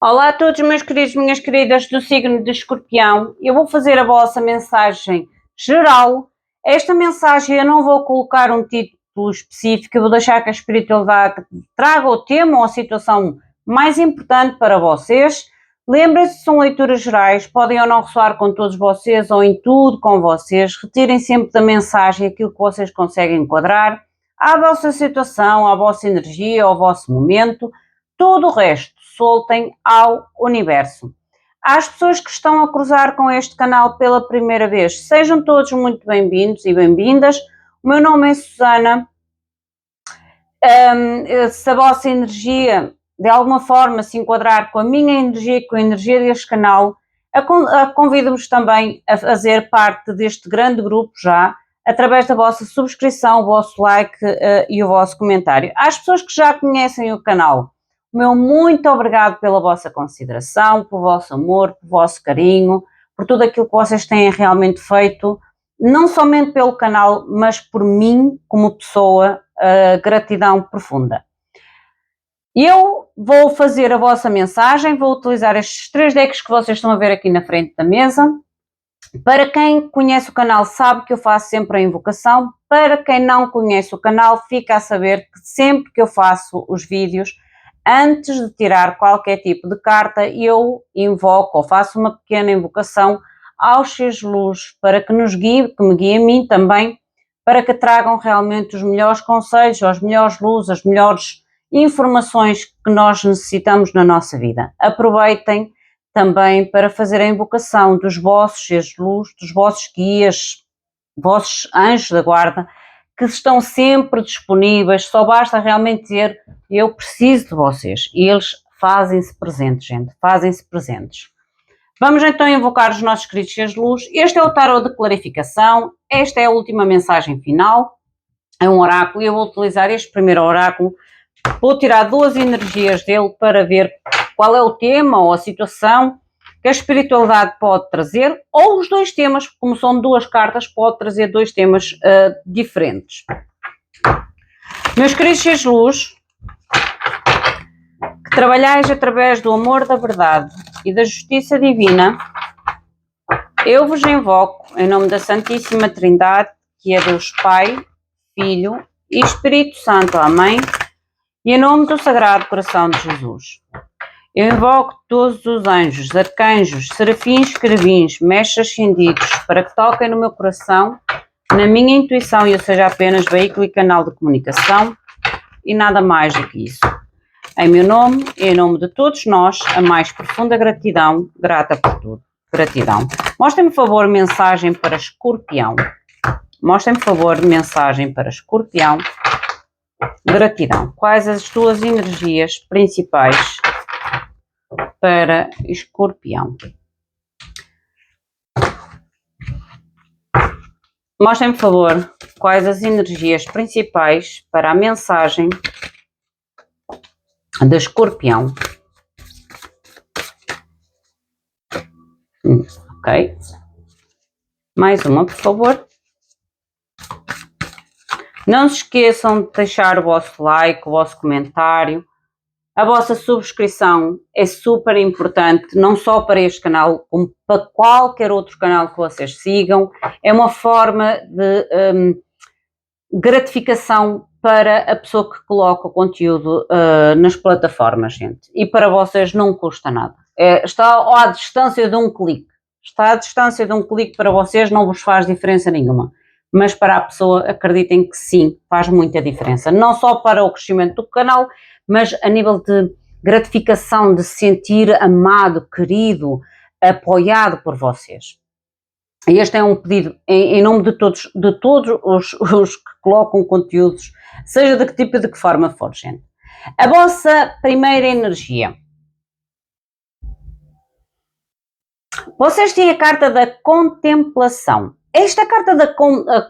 Olá a todos, meus queridos, minhas queridas do signo de Escorpião. Eu vou fazer a vossa mensagem geral. Esta mensagem eu não vou colocar um título específico, eu vou deixar que a espiritualidade traga o tema ou a situação mais importante para vocês. Lembrem-se, são leituras gerais, podem ou não ressoar com todos vocês ou em tudo com vocês. Retirem sempre da mensagem aquilo que vocês conseguem enquadrar à vossa situação, à vossa energia, ao vosso momento. Todo o resto soltem ao universo. Às pessoas que estão a cruzar com este canal pela primeira vez, sejam todos muito bem-vindos e bem-vindas. O meu nome é Susana. Se a vossa energia de alguma forma se enquadrar com a minha energia e com a energia deste canal, convido-vos também a fazer parte deste grande grupo já, através da vossa subscrição, o vosso like e o vosso comentário. Às pessoas que já conhecem o canal, meu muito obrigado pela vossa consideração, pelo vosso amor, pelo vosso carinho, por tudo aquilo que vocês têm realmente feito, não somente pelo canal, mas por mim como pessoa, gratidão profunda. Eu vou fazer a vossa mensagem, vou utilizar estes 3 decks que vocês estão a ver aqui na frente da mesa. Para quem conhece o canal sabe que eu faço sempre a invocação, para quem não conhece o canal fica a saber que sempre que eu faço os vídeos, antes de tirar qualquer tipo de carta, eu invoco ou faço uma pequena invocação aos seres de luz para que nos guie, que me guie a mim também, para que tragam realmente os melhores conselhos, as melhores luzes, as melhores informações que nós necessitamos na nossa vida. Aproveitem também para fazer a invocação dos vossos seres de luz, dos vossos guias, vossos anjos da guarda, que estão sempre disponíveis, só basta realmente dizer, eu preciso de vocês, e eles fazem-se presentes, gente, fazem-se presentes. Vamos então invocar os nossos queridos seres de luz. Este é o tarot de clarificação, esta é a última mensagem final, é um oráculo, e eu vou utilizar este primeiro oráculo, vou tirar 2 energias dele para ver qual é o tema ou a situação que a espiritualidade pode trazer, ou os 2 temas, como são 2 cartas, pode trazer 2 temas diferentes. Meus queridos seres de luz, que trabalhais através do amor da verdade e da justiça divina, eu vos invoco em nome da Santíssima Trindade, que é Deus Pai, Filho e Espírito Santo. Amém. E em nome do Sagrado Coração de Jesus. Eu invoco todos os anjos, arcanjos, serafins, querubins, mestres ascendidos, para que toquem no meu coração, na minha intuição, e eu seja apenas veículo e canal de comunicação, e nada mais do que isso. Em meu nome e em nome de todos nós, a mais profunda gratidão, grata por tudo. Gratidão. Mostrem-me, por favor, mensagem para Escorpião. Mostrem-me, por favor, mensagem para Escorpião. Gratidão. Quais as tuas energias principais para Escorpião? Mostrem, por favor, quais as energias principais para a mensagem de Escorpião. Ok. Mais uma, por favor. Não se esqueçam de deixar o vosso like, o vosso comentário. A vossa subscrição é super importante, não só para este canal, como para qualquer outro canal que vocês sigam. É uma forma de gratificação para a pessoa que coloca o conteúdo nas plataformas, gente. E para vocês não custa nada. Está à distância de um clique. Está à distância de um clique, para vocês não vos faz diferença nenhuma. Mas para a pessoa, acreditem que sim, faz muita diferença. Não só para o crescimento do canal, mas a nível de gratificação, de se sentir amado, querido, apoiado por vocês. E este é um pedido em nome de todos os que colocam conteúdos, seja de que tipo e de que forma for, gente. A vossa primeira energia. Vocês têm a carta da contemplação. Esta carta da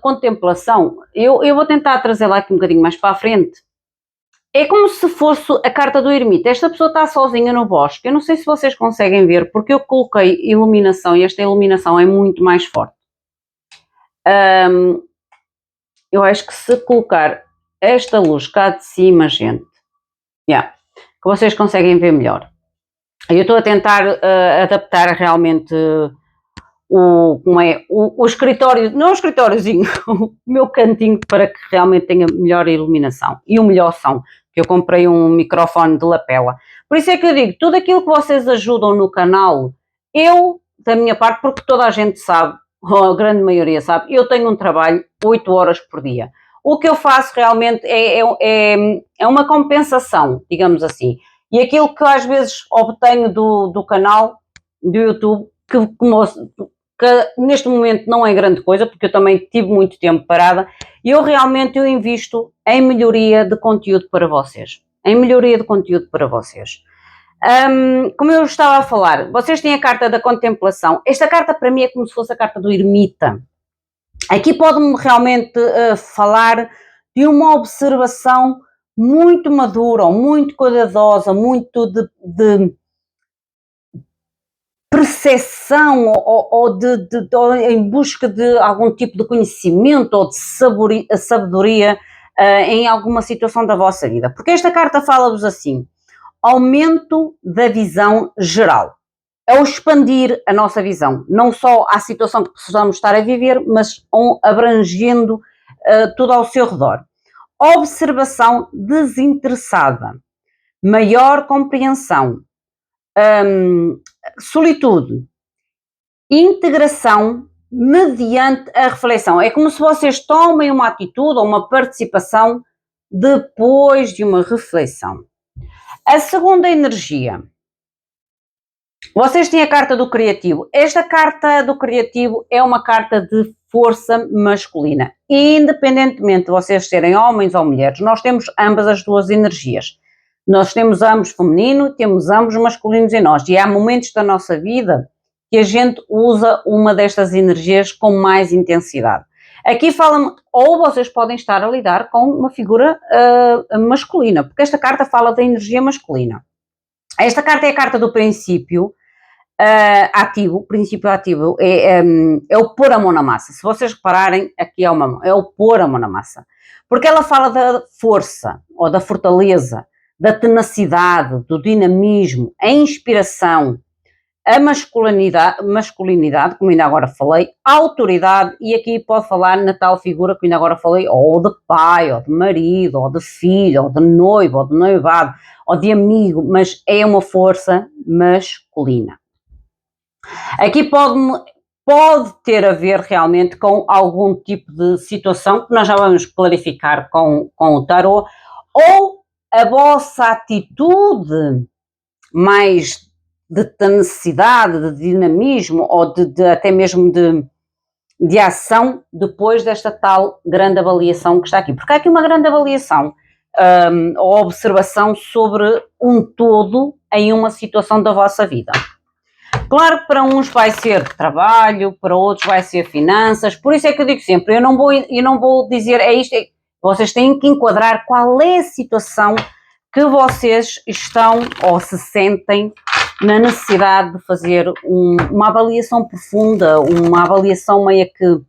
contemplação, eu vou tentar trazê-la aqui um bocadinho mais para a frente. É como se fosse a carta do ermita. Esta pessoa está sozinha no bosque. Eu não sei se vocês conseguem ver, porque eu coloquei iluminação e esta iluminação é muito mais forte. Eu acho que se colocar esta luz cá de cima, gente, que vocês conseguem ver melhor. Eu estou a tentar adaptar realmente o escritório, não o escritóriozinho, o meu cantinho para que realmente tenha melhor iluminação e o melhor som, que eu comprei um microfone de lapela. Por isso é que eu digo, tudo aquilo que vocês ajudam no canal, eu, da minha parte, porque toda a gente sabe, ou a grande maioria sabe, eu tenho um trabalho 8 horas por dia. O que eu faço realmente é uma compensação, digamos assim. E aquilo que às vezes obtenho do canal, do YouTube, que neste momento não é grande coisa, porque eu também tive muito tempo parada, e eu invisto em melhoria de conteúdo para vocês. Em melhoria de conteúdo para vocês. Como eu estava a falar, vocês têm a carta da contemplação. Esta carta para mim é como se fosse a carta do ermita. Aqui pode-me realmente falar de uma observação muito madura, muito cuidadosa, muito de percepção ou em busca de algum tipo de conhecimento ou de sabedoria em alguma situação da vossa vida. Porque esta carta fala-vos assim: aumento da visão geral. É o expandir a nossa visão, não só à situação que precisamos estar a viver, mas abrangendo tudo ao seu redor. Observação desinteressada, maior compreensão, solitude, integração mediante a reflexão. É como se vocês tomem uma atitude ou uma participação depois de uma reflexão. A segunda energia. Vocês têm a carta do criativo. Esta carta do criativo é uma carta de força masculina. Independentemente de vocês serem homens ou mulheres, nós temos ambas as duas energias. Nós temos ambos feminino, temos ambos masculinos em nós. E há momentos da nossa vida que a gente usa uma destas energias com mais intensidade. Aqui fala-me, ou vocês podem estar a lidar com uma figura masculina, porque esta carta fala da energia masculina. Esta carta é a carta do princípio ativo. O princípio ativo é o pôr a mão na massa. Se vocês repararem, aqui é o pôr a mão na massa. Porque ela fala da força, ou da fortaleza, da tenacidade, do dinamismo, a inspiração, a masculinidade, como ainda agora falei, a autoridade, e aqui pode falar na tal figura que ainda agora falei, ou de pai, ou de marido, ou de filho, ou de noivo, ou de noivado, ou de amigo, mas é uma força masculina. Aqui pode ter a ver realmente com algum tipo de situação que nós já vamos clarificar com o tarot, ou a vossa atitude mais de tenacidade, de dinamismo ou até mesmo de ação depois desta tal grande avaliação que está aqui. Porque há aqui uma grande avaliação ou observação sobre um todo em uma situação da vossa vida. Claro que para uns vai ser trabalho, para outros vai ser finanças, por isso é que eu digo sempre, eu não vou dizer é isto, vocês têm que enquadrar qual é a situação que vocês estão ou se sentem na necessidade de fazer uma avaliação profunda, uma avaliação meio que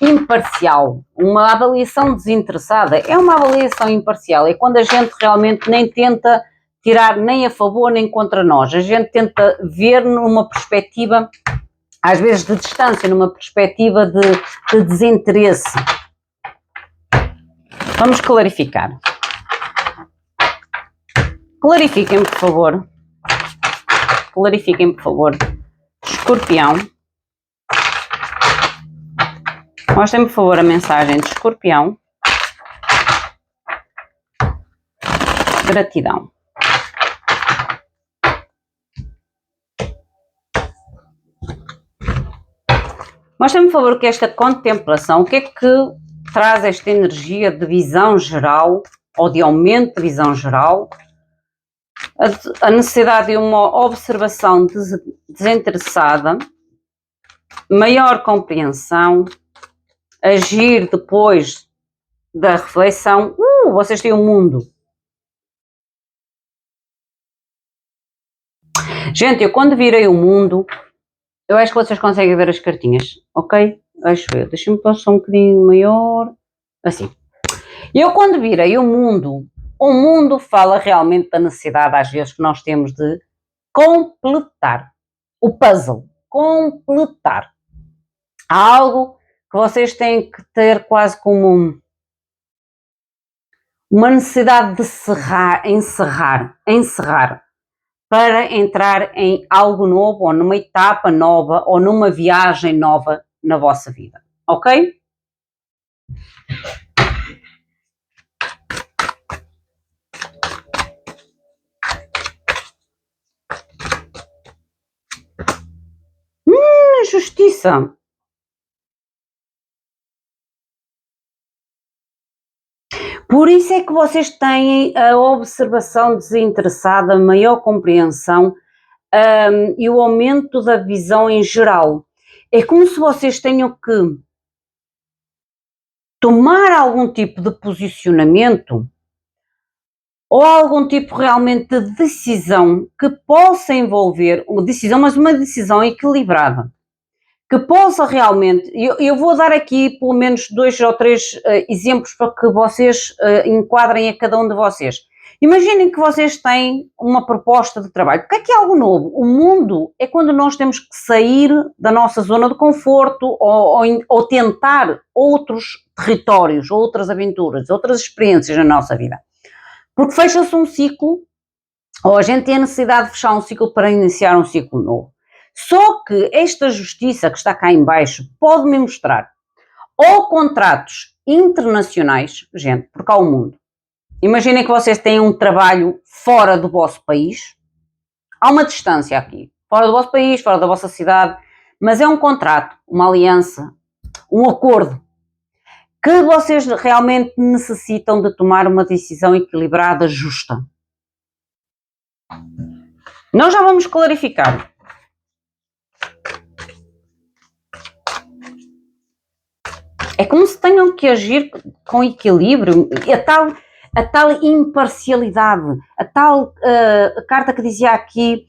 imparcial, uma avaliação desinteressada. É uma avaliação imparcial, é quando a gente realmente nem tenta tirar nem a favor nem contra nós, a gente tenta ver numa perspectiva, às vezes de distância, numa perspectiva de desinteresse. Vamos clarificar. Clarifiquem, por favor. Clarifiquem, por favor. Escorpião. Mostrem, por favor, a mensagem de Escorpião. Gratidão. Mostrem, por favor, que esta contemplação, o que é que traz esta energia de visão geral ou de aumento de visão geral? A necessidade de uma observação desinteressada, maior compreensão, agir depois da reflexão. Vocês têm um mundo. Gente, eu quando virei o mundo, eu acho que vocês conseguem ver as cartinhas, ok? Deixa eu ver, deixa-me passar um bocadinho maior, assim. Eu quando virei o mundo fala realmente da necessidade às vezes que nós temos de completar o puzzle, completar. Há algo que vocês têm que ter quase como uma necessidade de encerrar, para entrar em algo novo, ou numa etapa nova, ou numa viagem nova na vossa vida, ok? Justiça. Por isso é que vocês têm a observação desinteressada, a maior compreensão e o aumento da visão em geral. É como se vocês tenham que tomar algum tipo de posicionamento ou algum tipo realmente de decisão que possa envolver uma decisão, mas uma decisão equilibrada, que possa realmente, eu vou dar aqui pelo menos 2 ou 3 exemplos para que vocês enquadrem a cada um de vocês. Imaginem que vocês têm uma proposta de trabalho. O que é algo novo? O mundo é quando nós temos que sair da nossa zona de conforto ou tentar outros territórios, outras aventuras, outras experiências na nossa vida. Porque fecha-se um ciclo, ou a gente tem a necessidade de fechar um ciclo para iniciar um ciclo novo. Só que esta justiça que está cá em baixo pode-me mostrar ou contratos internacionais, gente, porque há o mundo. Imaginem que vocês têm um trabalho fora do vosso país, há uma distância aqui, fora do vosso país, fora da vossa cidade, mas é um contrato, uma aliança, um acordo, que vocês realmente necessitam de tomar uma decisão equilibrada, justa. Nós já vamos clarificar. É como se tenham que agir com equilíbrio, a tal imparcialidade, a tal carta que dizia aqui,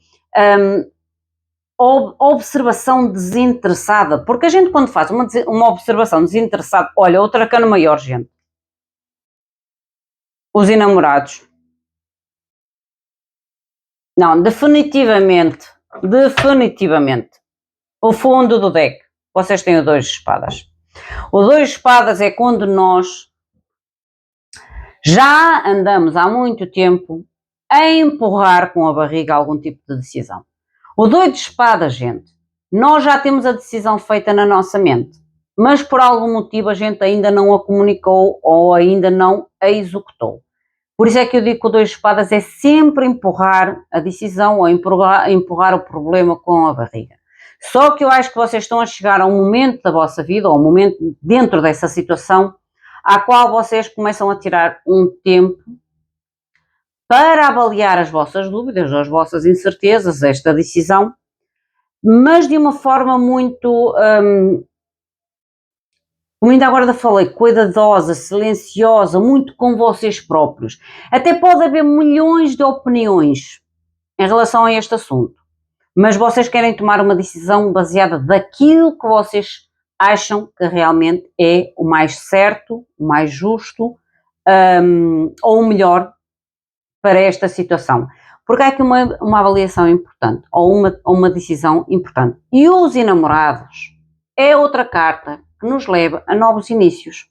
observação desinteressada, porque a gente quando faz uma observação desinteressada, olha, outra cana maior, gente, os enamorados. Não, definitivamente, o fundo do deck, vocês têm o 2 de espadas. O 2 de espadas é quando nós já andamos há muito tempo a empurrar com a barriga algum tipo de decisão. O 2 de espadas, gente, nós já temos a decisão feita na nossa mente, mas por algum motivo a gente ainda não a comunicou ou ainda não a executou. Por isso é que eu digo que o 2 de espadas é sempre empurrar a decisão ou empurrar o problema com a barriga. Só que eu acho que vocês estão a chegar a um momento da vossa vida, ou um momento dentro dessa situação, à qual vocês começam a tirar um tempo para avaliar as vossas dúvidas, as vossas incertezas, esta decisão, mas de uma forma muito, como ainda agora falei, cuidadosa, silenciosa, muito com vocês próprios. Até pode haver milhões de opiniões em relação a este assunto, mas vocês querem tomar uma decisão baseada daquilo que vocês acham que realmente é o mais certo, o mais justo, ou o melhor para esta situação. Porque há aqui uma avaliação importante, ou uma decisão importante. E os enamorados é outra carta que nos leva a novos inícios.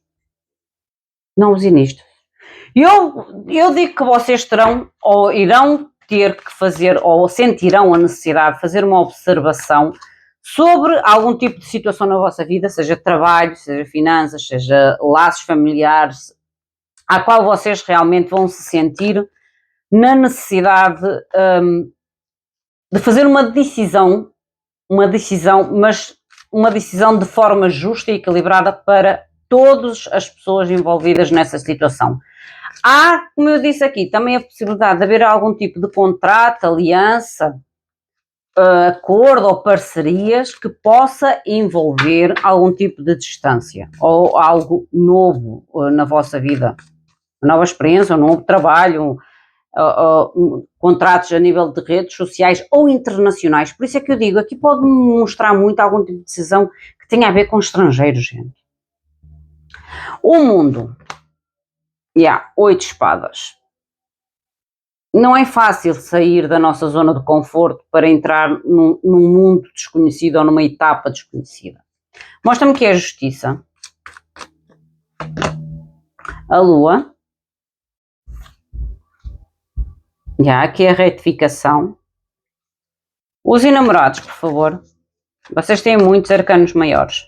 Novos inícios. Eu digo que vocês terão, ou irão ter que fazer, ou sentirão a necessidade de fazer uma observação sobre algum tipo de situação na vossa vida, seja trabalho, seja finanças, seja laços familiares, à qual vocês realmente vão se sentir na necessidade de fazer uma decisão, mas uma decisão de forma justa e equilibrada para todas as pessoas envolvidas nessa situação. Há, como eu disse aqui, também a possibilidade de haver algum tipo de contrato, aliança, acordo ou parcerias que possa envolver algum tipo de distância ou algo novo na vossa vida, uma nova experiência, um novo trabalho, contratos a nível de redes sociais ou internacionais. Por isso é que eu digo, aqui pode mostrar muito algum tipo de decisão que tenha a ver com estrangeiros, gente. O mundo, 8 espadas. não é fácil sair da nossa zona de conforto para entrar num mundo desconhecido ou numa etapa desconhecida. Mostra-me que é a justiça. A lua. Já, aqui é a retificação. Os enamorados, por favor. Vocês têm muitos arcanos maiores.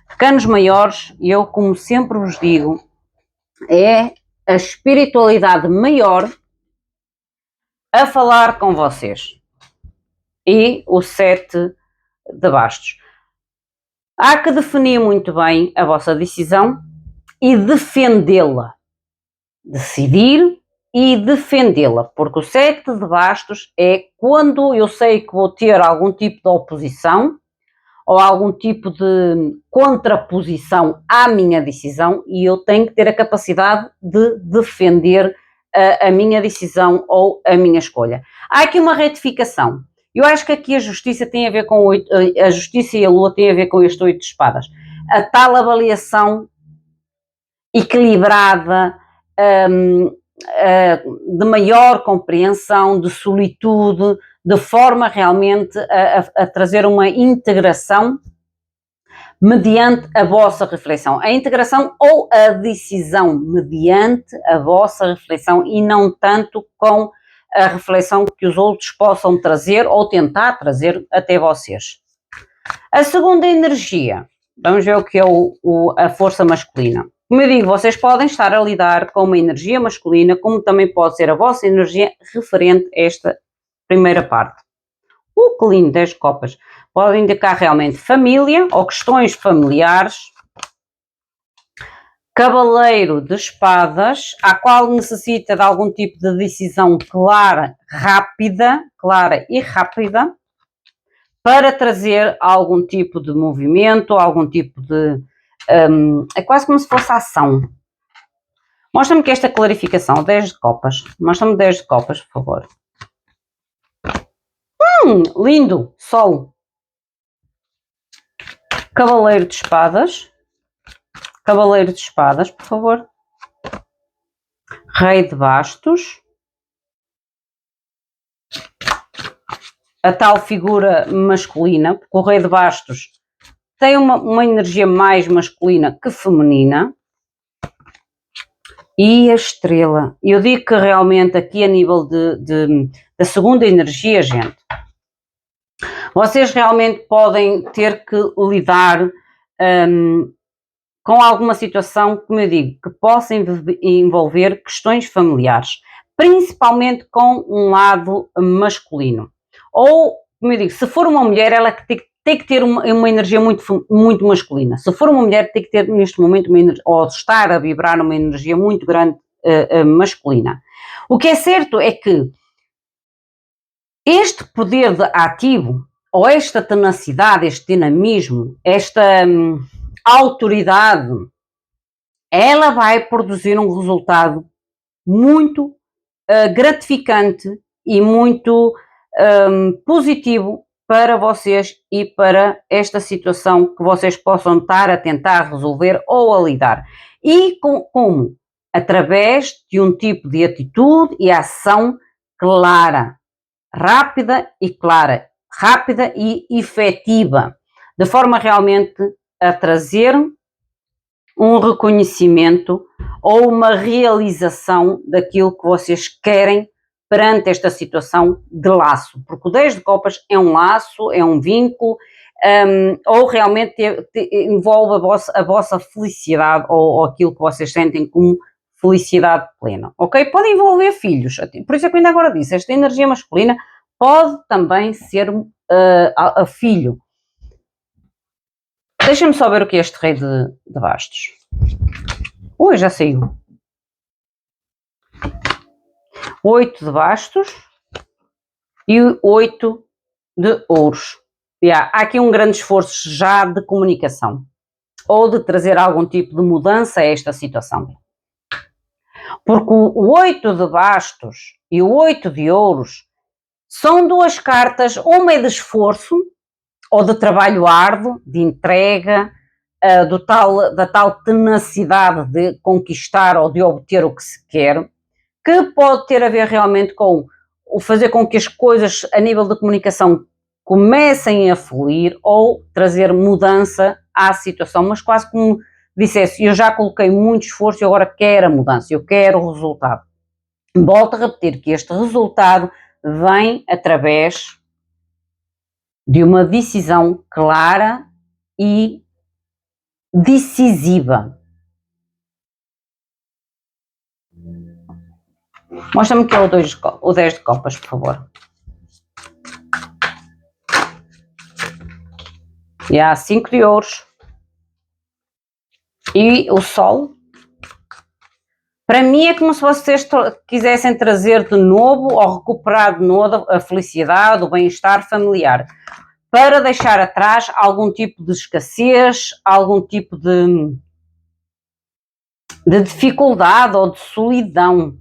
Arcanos maiores, eu como sempre vos digo, é a espiritualidade maior a falar com vocês. E o 7 de bastos. Há que definir muito bem a vossa decisão e defendê-la. Decidir e defendê-la, porque o 7 de bastos é quando eu sei que vou ter algum tipo de oposição ou algum tipo de contraposição à minha decisão e eu tenho que ter a capacidade de defender a minha decisão ou a minha escolha. Há aqui uma retificação. Eu acho que aqui a justiça tem a ver com a justiça e a lua tem a ver com este 8 de espadas. A tal avaliação equilibrada, de maior compreensão, de solitude, de forma realmente a trazer uma integração mediante a vossa reflexão. A integração ou a decisão mediante a vossa reflexão e não tanto com a reflexão que os outros possam trazer ou tentar trazer até vocês. A segunda energia, vamos ver o que é a força masculina. Como eu digo, vocês podem estar a lidar com uma energia masculina, como também pode ser a vossa energia referente a esta primeira parte. O Colino 10 de copas pode indicar realmente família ou questões familiares. Cavaleiro de espadas, a qual necessita de algum tipo de decisão clara e rápida, para trazer algum tipo de movimento, algum tipo de... é quase como se fosse ação. Mostra-me que esta clarificação, 10 de copas, mostra-me 10 de copas, por favor. Lindo, sol. Cavaleiro de espadas, por favor. Rei de bastos. A tal figura masculina, porque o rei de bastos tem uma energia mais masculina que feminina. E a estrela. Eu digo que realmente aqui a nível da segunda energia, gente, vocês realmente podem ter que lidar com alguma situação, como eu digo, que possa envolver questões familiares, principalmente com um lado masculino. Ou, como eu digo, se for uma mulher, ela tem que ter uma energia muito masculina. Se for uma mulher, tem que ter neste momento uma energia, ou estar a vibrar uma energia muito grande masculina. O que é certo é que este poder ativo, ou esta tenacidade, este dinamismo, esta autoridade, ela vai produzir um resultado muito gratificante e muito positivo para vocês e para esta situação que vocês possam estar a tentar resolver ou a lidar. E como? Através de um tipo de atitude e ação clara, rápida e efetiva, de forma realmente a trazer um reconhecimento ou uma realização daquilo que vocês querem perante esta situação de laço, porque o 10 de copas é um laço, é um vínculo, ou realmente envolve a vossa felicidade ou aquilo que vocês sentem como felicidade plena, ok? Pode envolver filhos, por isso é que eu ainda agora disse, esta energia masculina pode também ser a filho. Deixa-me só ver o que é este rei de bastos. Ui, já saiu. 8 de bastos e 8 de ouros. Há aqui um grande esforço já de comunicação ou de trazer algum tipo de mudança a esta situação. Porque o 8 de bastos e o 8 de ouros são duas cartas, uma é de esforço ou de trabalho árduo, de entrega, da tal tenacidade de conquistar ou de obter o que se quer, que pode ter a ver realmente com o fazer com que as coisas a nível de comunicação comecem a fluir ou trazer mudança à situação, mas quase como dissesse, eu já coloquei muito esforço e agora quero a mudança, eu quero o resultado. Volto a repetir que este resultado vem através de uma decisão clara e decisiva. Mostra-me que é o 10 de copas, por favor. E há 5 de ouros. E o sol. Para mim é como se vocês quisessem trazer de novo ou recuperar de novo a felicidade, o bem-estar familiar. Para deixar atrás algum tipo de escassez, algum tipo de dificuldade ou de solidão.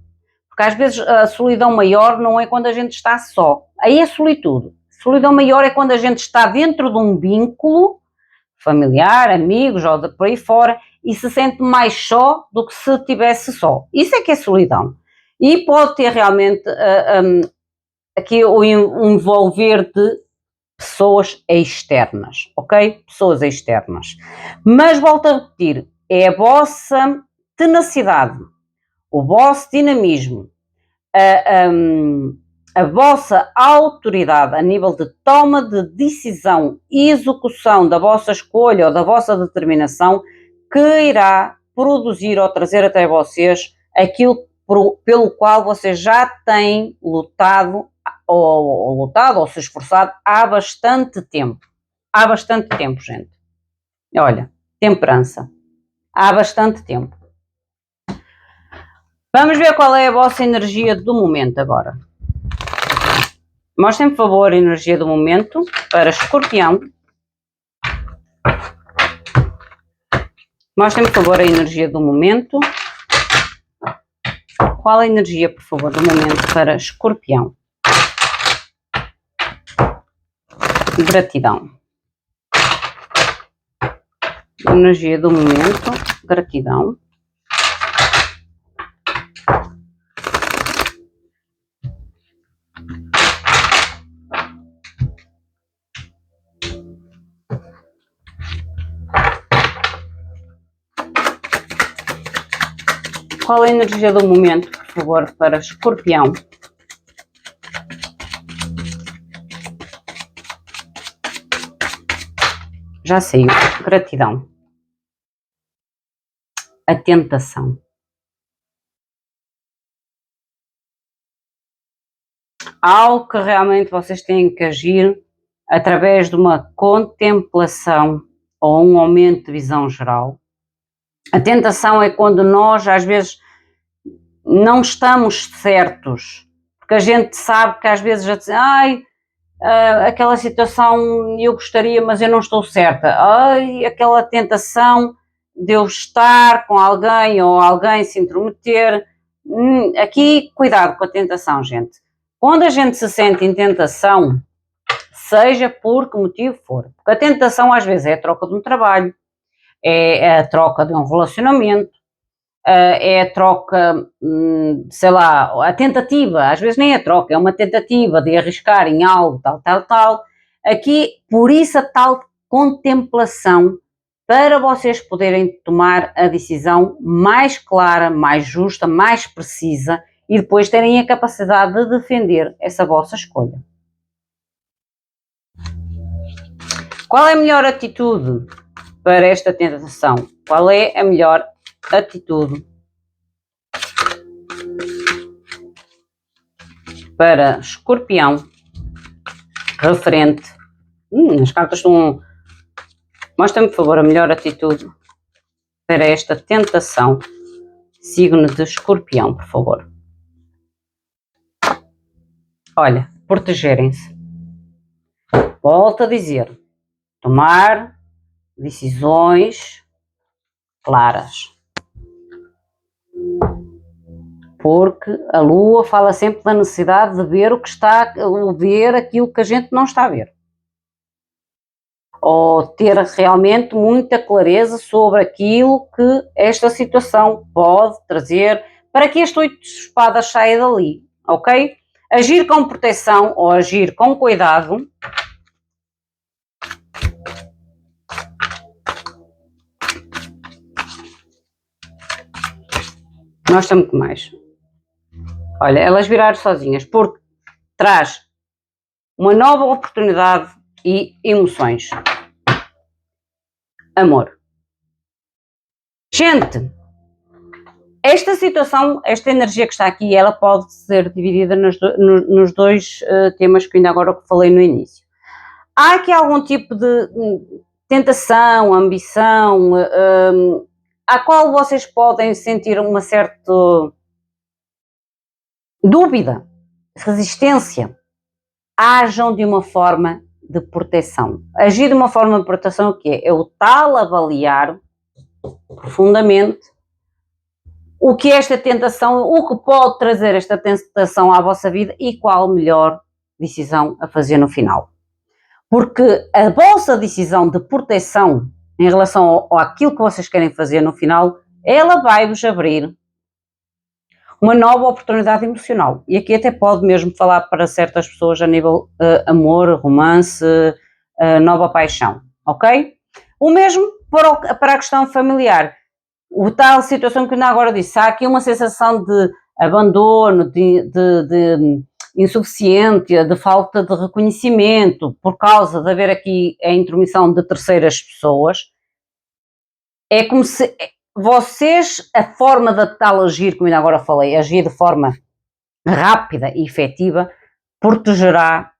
Porque às vezes a solidão maior não é quando a gente está só. Aí é solitude. Solidão maior é quando a gente está dentro de um vínculo familiar, amigos ou de por aí fora e se sente mais só do que se estivesse só. Isso é que é solidão. E pode ter realmente aqui o envolver de pessoas externas, ok? Pessoas externas. Mas volto a repetir, é a vossa tenacidade, o vosso dinamismo, a vossa autoridade a nível de toma de decisão e execução da vossa escolha ou da vossa determinação que irá produzir ou trazer até vocês aquilo pelo qual vocês já têm lutado ou se esforçado há bastante tempo. Há bastante tempo, gente. Olha, temperança. Há bastante tempo. Vamos ver qual é a vossa energia do momento agora. Mostrem, por favor, a energia do momento para Escorpião. Mostrem, por favor, a energia do momento. Qual a energia, por favor, do momento para Escorpião? Gratidão. Energia do momento, gratidão. Qual a energia do momento, por favor, para Escorpião? Já saiu. Gratidão. A tentação. Algo que realmente vocês têm que agir através de uma contemplação ou um aumento de visão geral. A tentação é quando nós, às vezes, não estamos certos, porque a gente sabe que às vezes já diz, aquela situação eu gostaria, mas eu não estou certa. Aquela tentação de eu estar com alguém ou alguém se intrometer. Aqui, cuidado com a tentação, gente. Quando a gente se sente em tentação, seja por que motivo for, porque a tentação às vezes é a troca de um trabalho, é a troca de um relacionamento, é a troca, sei lá, a tentativa, às vezes nem é troca, é uma tentativa de arriscar em algo, tal. Aqui, por isso a tal contemplação, para vocês poderem tomar a decisão mais clara, mais justa, mais precisa e depois terem a capacidade de defender essa vossa escolha. Qual é a melhor atitude para esta tentação? Qual é a melhor atitude para Escorpião referente? As cartas estão... Mostra-me, por favor, a melhor atitude para esta tentação. Signo de Escorpião, por favor. Olha, protegerem-se. Volto a dizer, tomar decisões claras. Porque a Lua fala sempre da necessidade de ver o que está, ver aquilo que a gente não está a ver. Ou ter realmente muita clareza sobre aquilo que esta situação pode trazer para que este 8 de espadas saia dali, ok? Agir com proteção ou agir com cuidado. Nós temos que mais. Olha, elas viraram sozinhas, porque traz uma nova oportunidade e emoções. Amor. Gente, esta situação, esta energia que está aqui, ela pode ser dividida nos dois temas que ainda agora falei no início. Há aqui algum tipo de tentação, ambição, à qual vocês podem sentir uma certa dúvida, resistência. Ajam de uma forma de proteção. Agir de uma forma de proteção o quê? É o tal avaliar profundamente o que é esta tentação, o que pode trazer esta tentação à vossa vida e qual a melhor decisão a fazer no final. Porque a vossa decisão de proteção em relação àquilo que vocês querem fazer no final, ela vai-vos abrir uma nova oportunidade emocional. E aqui até pode mesmo falar para certas pessoas a nível amor, romance, nova paixão, ok? O mesmo para a questão familiar. O tal situação que ainda agora disse, há aqui uma sensação de abandono, de insuficiência, de falta de reconhecimento, por causa de haver aqui a intromissão de terceiras pessoas. É como se vocês, a forma de tal agir, como ainda agora falei, agir de forma rápida e efetiva, protegerá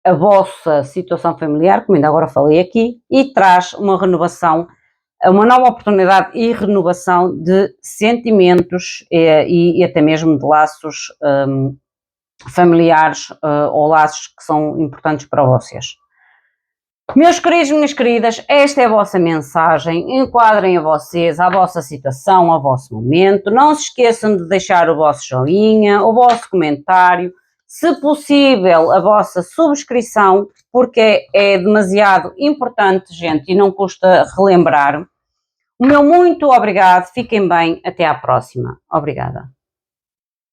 a vossa situação familiar, como ainda agora falei aqui, e traz uma renovação, uma nova oportunidade e renovação de sentimentos e até mesmo de laços familiares ou laços que são importantes para vocês. Meus queridos, minhas queridas, esta é a vossa mensagem. Enquadrem a vocês, a vossa situação, ao vosso momento. Não se esqueçam de deixar o vosso joinha, o vosso comentário, se possível a vossa subscrição, porque é demasiado importante, gente, e não custa relembrar. O meu muito obrigado, fiquem bem, até à próxima. Obrigada.